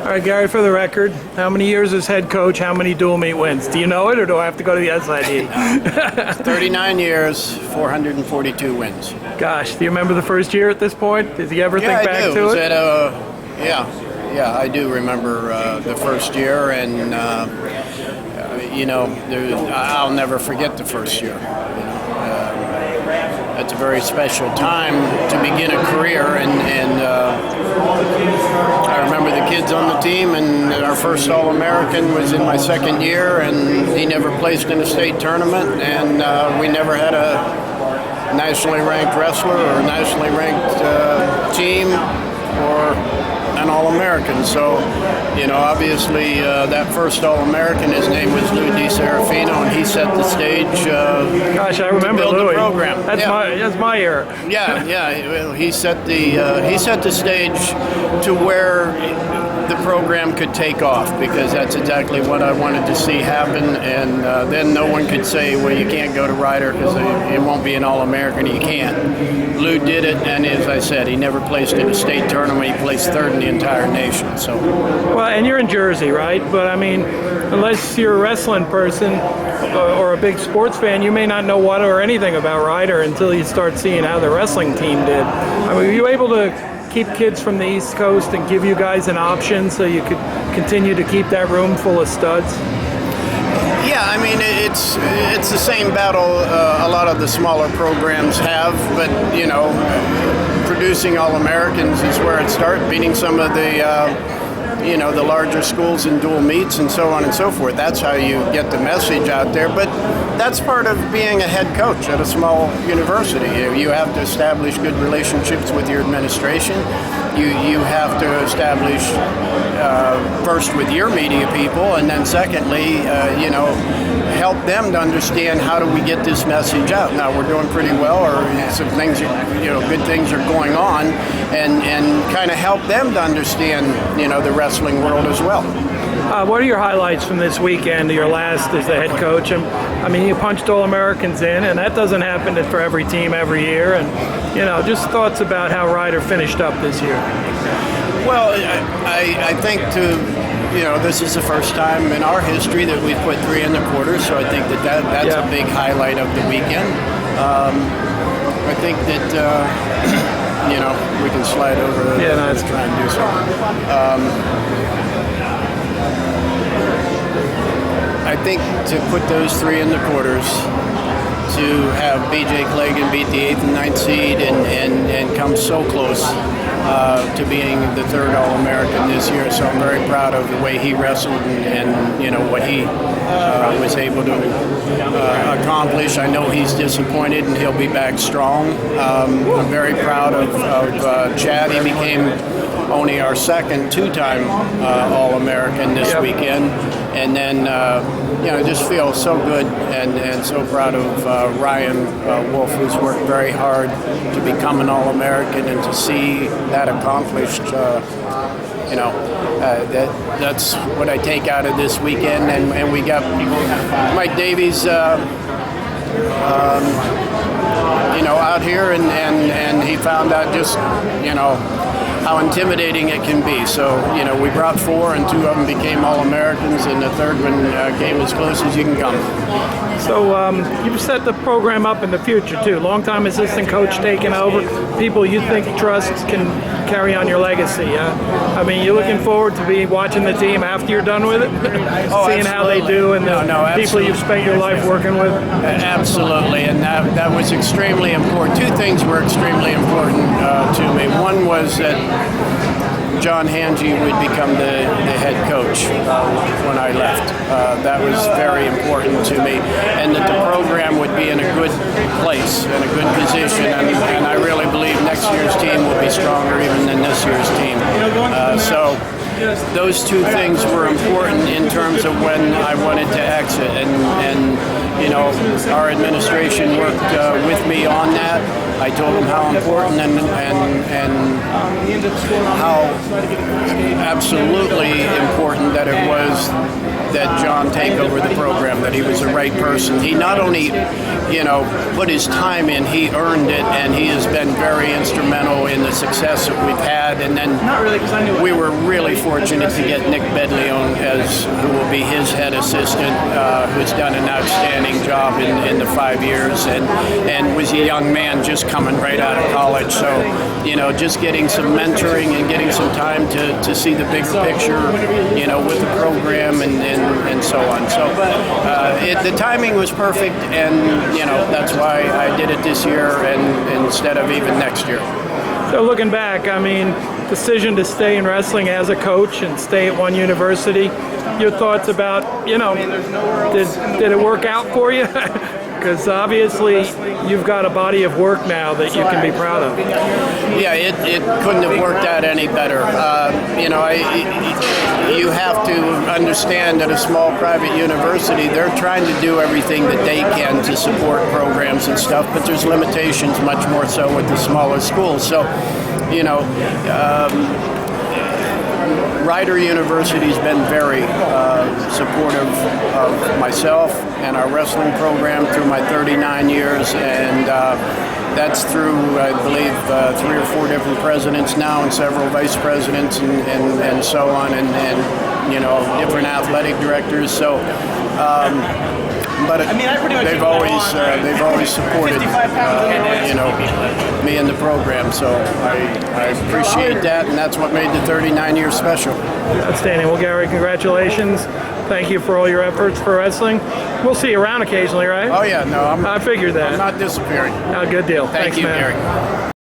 All right, Gary, for the record, how many years as head coach, how many dual meet wins? Do you know it, or do I have to go to the SID? 39 years, 442 wins. Gosh, do you remember the first year at this point? Did you ever think back I do. to it? Yeah, I do remember the first year, and I'll never forget the first year. It's a very special time to begin a career, and I remember the kids on the team, and our first All-American was in my second year, and he never placed in a state tournament, and we never had a nationally ranked wrestler or a nationally ranked team or an All-American. So, obviously that first All-American, his name was Lou DiSerafino, and he set the stage. Gosh, I remember to build Louis. the program. That's my era. Yeah. He set the stage to where the program could take off, because that's exactly what I wanted to see happen. And then no one could say, well, you can't go to Ryder because it won't be an All-American. You can't. Lou did it, and as I said, he never placed in a state tournament. He placed third in the entire nation. So, well, and you're in Jersey, right? But I mean, unless you're a wrestling person or a big sports fan, you may not know what or anything about Ryder until you start seeing how the wrestling team did. I mean, were you able to keep kids from the East Coast and give you guys an option so you could continue to keep that room full of studs? Yeah, I mean, it's the same battle a lot of the smaller programs have, but, producing All-Americans is where it starts, beating some of the larger schools in dual meets and so on and so forth. That's how you get the message out there. But that's part of being a head coach at a small university. You have to establish good relationships with your administration. You have to establish first with your media people, and then secondly, help them to understand how do we get this message out. Now we're doing pretty well, or some things, good things are going on, and kind of help them to understand, the wrestling world as well. What are your highlights from this weekend, your last as the head coach? I mean, you punched All-Americans in, and that doesn't happen for every team every year. And, just thoughts about how Ryder finished up this year. Well, I think this is the first time in our history that we've put 3 in the quarters, so I think that's a big highlight of the weekend. I think that, we can slide over. Yeah, no, try and do something. I think to put those 3 in the quarters, to have B.J. Clegg beat the 8th and 9th seed and come so close to being the 3rd All-American this year. So I'm very proud of the way he wrestled and what he was able to accomplish. I know he's disappointed and he'll be back strong. I'm very proud of Chad. He became only our second 2-time All-American this weekend. And then, just feel so good and so proud of Ryan Wolf, who's worked very hard to become an All-American, and to see that accomplished. That's what I take out of this weekend. And we got Mike Davies, out here, and he found out just, how intimidating it can be. So, we brought 4, and 2 of them became All-Americans, and the third one came as close as you can come. So you've set the program up in the future, too. Long-time assistant coach taking over. People you think trust can carry on your legacy. I mean, you're looking forward to be watching the team after you're done with it? Seeing how they do, and the people you've spent your life working with? Absolutely, and that was extremely important. 2 things were extremely important to me. One was that John Hange would become the head coach when I left. That was very important to me, and that the program would be in a good place, in a good position, and I really believe next year's team will be stronger even than this year's team. So those 2 things were important in terms of when I wanted to exit, and our administration worked with me on that. I told him how important and how absolutely important that it was that John take over the program, that he was the right person. He not only, put his time in, he earned it, and he has been very instrumental in the success that we've had. And then we were really fortunate to get Nick Bedleone who will be his head assistant, who's done an outstanding job in the 5 years, and was a young man just coming right out of college. So, just getting some mentoring and getting some time to see the bigger picture, with the program and so on. So the timing was perfect, and that's why I did it this year and instead of even next year. So looking back, I mean, decision to stay in wrestling as a coach and stay at one university, your thoughts about, did it work out for you? Because obviously you've got a body of work now that you can be proud of. Yeah, it couldn't have worked out any better. You have to understand that a small private university, they're trying to do everything that they can to support programs and stuff, but there's limitations much more so with the smaller schools. So, Rider University's been very supportive of myself and our wrestling program through my 39 years, and that's through, I believe, 3 or 4 different presidents now and several vice presidents and so on, and different athletic directors. So, but they've always supported me and the program. So I appreciate that, and that's what made the 39 years special. Outstanding. Well, Gary, congratulations. Thank you for all your efforts for wrestling. We'll see you around occasionally, right? Oh yeah, no, I figured that. I'm not disappearing. Good deal. Thanks, Thanks, man. Gary.